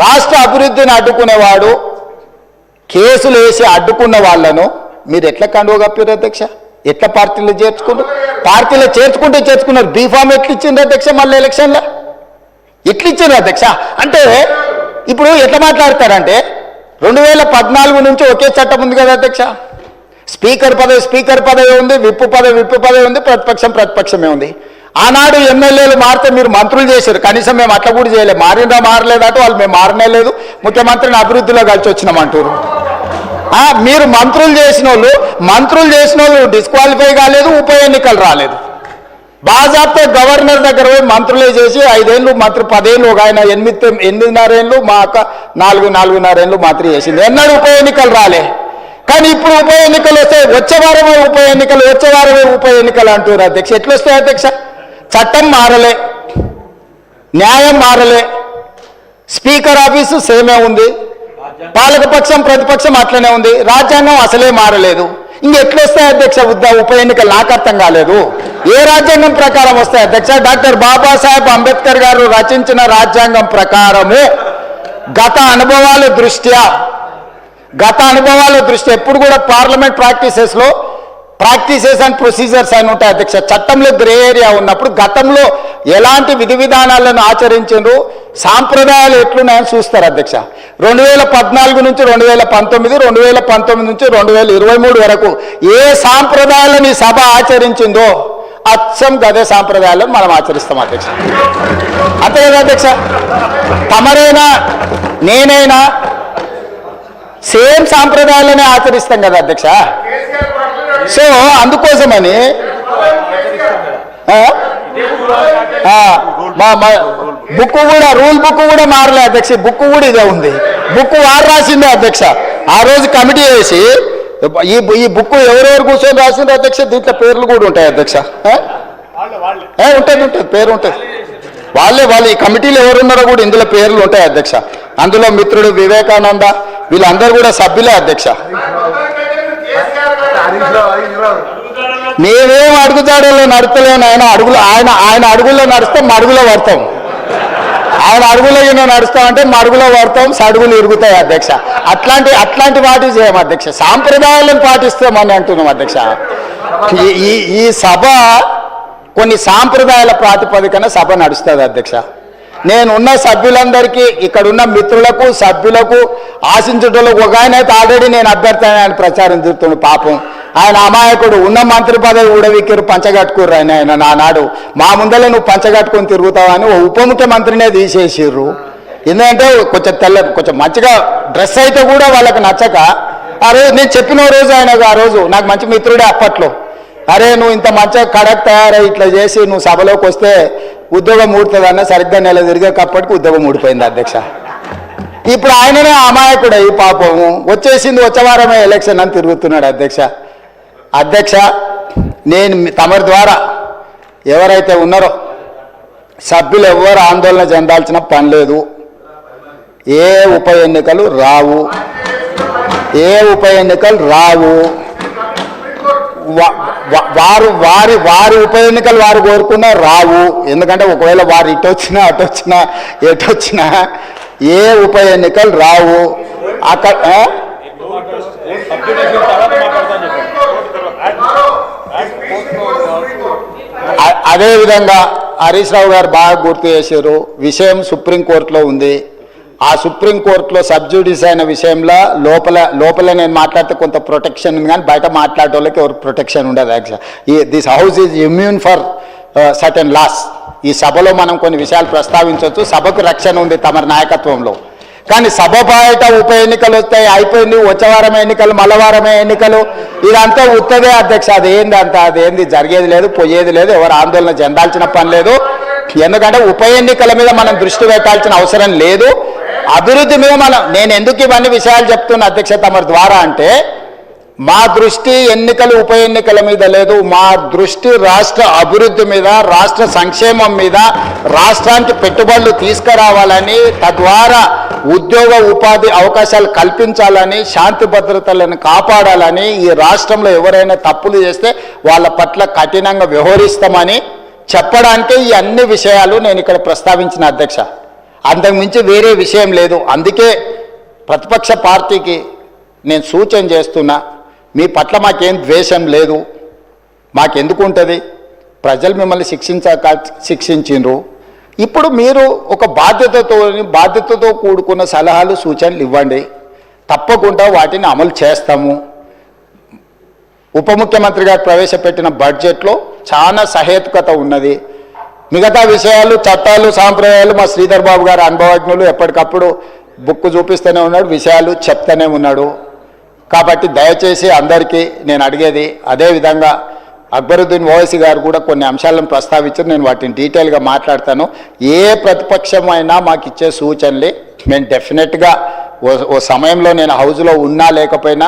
రాష్ట్ర అభివృద్ధిని అడ్డుకునేవాడు, కేసులు వేసి అడ్డుకున్న వాళ్ళను మీరు ఎట్లా కండువ కప్పారు అధ్యక్ష? ఎట్లా పార్టీలో చేర్చుకున్నారు? పార్టీలో చేర్చుకున్నారు. బీఫామ్ ఎట్లా ఇచ్చిండ్రు అధ్యక్ష? మళ్ళీ ఎలక్షన్లో ఎట్లా ఇచ్చిండ్రు అధ్యక్ష? అంటే ఇప్పుడు ఎట్లా మాట్లాడతారంటే 2014 నుంచి ఒకే చట్టం ఉంది కదా అధ్యక్ష. స్పీకర్ పదవి ఉంది, విప్పు పదవి ఉంది, ప్రతిపక్షమే ఉంది. ఆనాడు ఎమ్మెల్యేలు మారితే మీరు మంత్రులు చేశారు, కనీసం మేము అట్లా కూడా చేయలేదు. మారలేదంటే వాళ్ళు మేము మారనే లేదు, ముఖ్యమంత్రిని అభివృద్ధిలో కలిసి వచ్చినామంటారు. మీరు మంత్రులు చేసిన వాళ్ళు డిస్క్వాలిఫై కాలేదు, ఉప ఎన్నికలు రాలేదు. బాజాబ్తో గవర్నర్ దగ్గర పోయి మంత్రులే చేసి 5 ఏళ్ళు మంత్రి, 10 ఏళ్ళు, ఒక ఆయన 8.5 ఏళ్ళు, మా అక్క 4.5 ఏళ్ళు మంత్రి చేసింది. ఎన్నడూ ఉప ఎన్నికలు రాలే. కానీ ఇప్పుడు ఉప ఎన్నికలు వస్తాయి, వచ్చే వారమే ఉప ఎన్నికలు అంటారు అధ్యక్ష. ఎట్లా వస్తాయి అధ్యక్ష? చట్టం మారలే, న్యాయం మారలే, స్పీకర్ ఆఫీసు సేమే ఉంది, పాలకపక్షం ప్రతిపక్షం అట్లనే ఉంది, రాజ్యాంగం అసలే మారలేదు. ఇంకెట్లొస్తాయి అధ్యక్ష ఉప ఎన్నికలు? నాకు అర్థం కాలేదు. ఏ రాజ్యాంగం ప్రకారం వస్తాయి అధ్యక్ష? డాక్టర్ బాబాసాహెబ్ అంబేద్కర్ గారు రచించిన రాజ్యాంగం ప్రకారము గత అనుభవాల దృష్ట్యా ఎప్పుడు కూడా పార్లమెంట్ ప్రాక్టీసెస్ అండ్ ప్రొసీజర్స్ అని ఉంటాయి అధ్యక్ష. చట్టంలో గ్రే ఏరియా ఉన్నప్పుడు గతంలో ఎలాంటి విధి విధానాలను ఆచరించారు, సాంప్రదాయాలు ఎట్లున్నాయని చూస్తారు అధ్యక్ష. 2014 నుంచి 2019, 2019 నుంచి 2023 వరకు ఏ సాంప్రదాయాలను ఈ సభ ఆచరించిందో అచ్చం గదే సాంప్రదాయాలను మనం ఆచరిస్తాం అధ్యక్ష. అంతే కదా అధ్యక్ష? తమరైనా నేనైనా సేమ్ సాంప్రదాయాలనే ఆచరిస్తాం కదా అధ్యక్ష. సో అందుకోసమని రూల్ బుక్ కూడా మారలే అధ్యక్ష. బుక్ కూడా ఇదే ఉంది. బుక్ వారు రాసిందే అధ్యక్ష. ఆ రోజు కమిటీ వేసి ఈ బుక్ ఎవరెవరు కూర్చొని రాసింది అధ్యక్ష? దీంట్లో పేర్లు కూడా ఉంటాయి అధ్యక్ష. ఉంటుంది, పేరు ఉంటుంది. వాళ్ళే ఈ కమిటీలు ఎవరున్నారో కూడా ఇందులో పేర్లు ఉంటాయి అధ్యక్ష. అందులో మిత్రుడు వివేకానంద వీళ్ళందరూ కూడా సభ్యులే అధ్యక్ష. మేమేం అడుగుతాడో నడుస్తలేను. ఆయన అడుగుల్లో నడుస్తాం, మడుగులో పడతాం. ఆయన అడుగులో నడుస్తామంటే మడుగులో పడతాం, సడుగులు ఇరుగుతాయి అధ్యక్ష. అట్లాంటి వాటి చేయం అధ్యక్ష. సాంప్రదాయాలను పాటిస్తామని అంటున్నాం అధ్యక్ష. ఈ సభ కొన్ని సాంప్రదాయాల ప్రాతిపదికన సభ నడుస్తుంది అధ్యక్ష. నేనున్న సభ్యులందరికీ, ఇక్కడున్న మిత్రులకు, సభ్యులకు, ఆశించుటలకు ఒక ఆయన అయితే ఆల్రెడీ నేను అభ్యర్థి ఆయన ప్రచారం తిరుగుతున్నాడు. పాపం ఆయన అమాయకుడు. ఉన్న మంత్రి పదవి ఊడవిక్కిరు, పంచగట్టుకుర్రు. ఆయన నానాడు మా ముందర నువ్వు పంచగట్టుకొని తిరుగుతావని ఓ ఉప ముఖ్యమంత్రినే తీసేసిర్రు. ఎందుకంటే కొంచెం మంచిగా డ్రెస్ అయితే కూడా వాళ్ళకి నచ్చక, ఆ రోజు నేను చెప్పిన రోజు ఆయనకు, ఆ రోజు నాకు మంచి మిత్రుడే అప్పట్లో, అరే నువ్వు ఇంత మంచిగా కడక్ తయారై ఇట్లా చేసి నువ్వు సభలోకి వస్తే ఉద్యోగం ఊడుతుందన్న, సరిగ్గా నెల తిరిగేటప్పటికి ఉద్యోగం ఊడిపోయింది అధ్యక్ష. ఇప్పుడు ఆయననే అమాయకుడు అయ్యి పాపము వచ్చే వారమే ఎలక్షన్ అని తిరుగుతున్నాడు అధ్యక్ష. నేను తమరి ద్వారా ఎవరైతే ఉన్నారో సభ్యులు ఎవరు ఆందోళన చెందాల్సిన పని లేదు. ఏ ఉప ఎన్నికలు రావు. వారి ఉప ఎన్నికలు వారు కోరుకున్నా రావు. ఎందుకంటే ఒకవేళ వారు ఎటొచ్చినా ఏ ఉప ఎన్నికలు రావు. అక్కడ అదేవిధంగా హరీష్ రావు గారు బాగా గుర్తు చేశారు. విషయం సుప్రీంకోర్టులో ఉంది. ఆ సుప్రీంకోర్టులో సబ్జుడిస్ అయిన విషయంలో లోపల నేను మాట్లాడితే కొంత ప్రొటెక్షన్ ఉంది, కానీ బయట మాట్లాడే వాళ్ళకి ఎవరు ప్రొటెక్షన్ ఉండదు actual. This house is immune for certain laws. ఈ సభలో మనం కొన్ని విషయాలు ప్రస్తావించవచ్చు. సభకు రక్షణ ఉంది తమ నాయకత్వంలో. కానీ సభ బయట ఉప ఎన్నికలు వస్తాయి, అయిపోయింది, వచ్చే వారమే ఎన్నికలు, మల్లవారమే ఎన్నికలు, ఇదంతా ఉత్తదే అధ్యక్ష. అదేంది జరిగేది లేదు, పోయేది లేదు, ఎవరు ఆందోళన చెందాల్సిన పని లేదు. ఎందుకంటే ఉప ఎన్నికల మీద మనం దృష్టి పెట్టాల్సిన అవసరం లేదు. అభివృద్ధి మీద నేను ఎందుకు ఇవన్నీ విషయాలు చెప్తున్నా అధ్యక్ష తమరి ద్వారా అంటే, మా దృష్టి ఎన్నికలు ఉప ఎన్నికల మీద లేదు. మా దృష్టి రాష్ట్ర అభివృద్ధి మీద, రాష్ట్ర సంక్షేమం మీద, రాష్ట్రానికి పెట్టుబడులు తీసుకురావాలని, తద్వారా ఉద్యోగ ఉపాధి అవకాశాలు కల్పించాలని, శాంతి భద్రతలను కాపాడాలని, ఈ రాష్ట్రంలో ఎవరైనా తప్పులు చేస్తే వాళ్ళ పట్ల కఠినంగా వ్యవహరిస్తామని చెప్పడానికే ఈ అన్ని విషయాలు నేను ఇక్కడ ప్రస్తావించిన అధ్యక్ష. అంతకుమించి వేరే విషయం లేదు. అందుకే ప్రతిపక్ష పార్టీకి నేను సూచన చేస్తున్నా, మీ పట్ల మాకేం ద్వేషం లేదు, మాకెందుకు ఉంటుంది, ప్రజలు మిమ్మల్ని శిక్షించిండ్రు. ఇప్పుడు మీరు ఒక బాధ్యతతో కూడుకున్న సలహాలు సూచనలు ఇవ్వండి, తప్పకుండా వాటిని అమలు చేస్తాము. ఉప ముఖ్యమంత్రి గారు ప్రవేశపెట్టిన బడ్జెట్లో చాలా సహేతుకత ఉన్నది. మిగతా విషయాలు, చట్టాలు, సాంప్రదాయాలు మా శ్రీధర్ బాబు గారు అనుభవజ్ఞులు, ఎప్పటికప్పుడు బుక్ చూపిస్తూనే ఉన్నాడు, విషయాలు చెప్తూనే ఉన్నాడు. కాబట్టి దయచేసి అందరికీ నేను అడిగేది, అదేవిధంగా అక్బరుద్దీన్ ఓవైసీ గారు కూడా కొన్ని అంశాలను ప్రస్తావించారు, నేను వాటిని డీటెయిల్గా మాట్లాడతాను. ఏ ప్రతిపక్షమైనా మాకు ఇచ్చే సూచనలే మేము డెఫినెట్గా ఓ సమయంలో నేను హౌస్లో ఉన్నా లేకపోయినా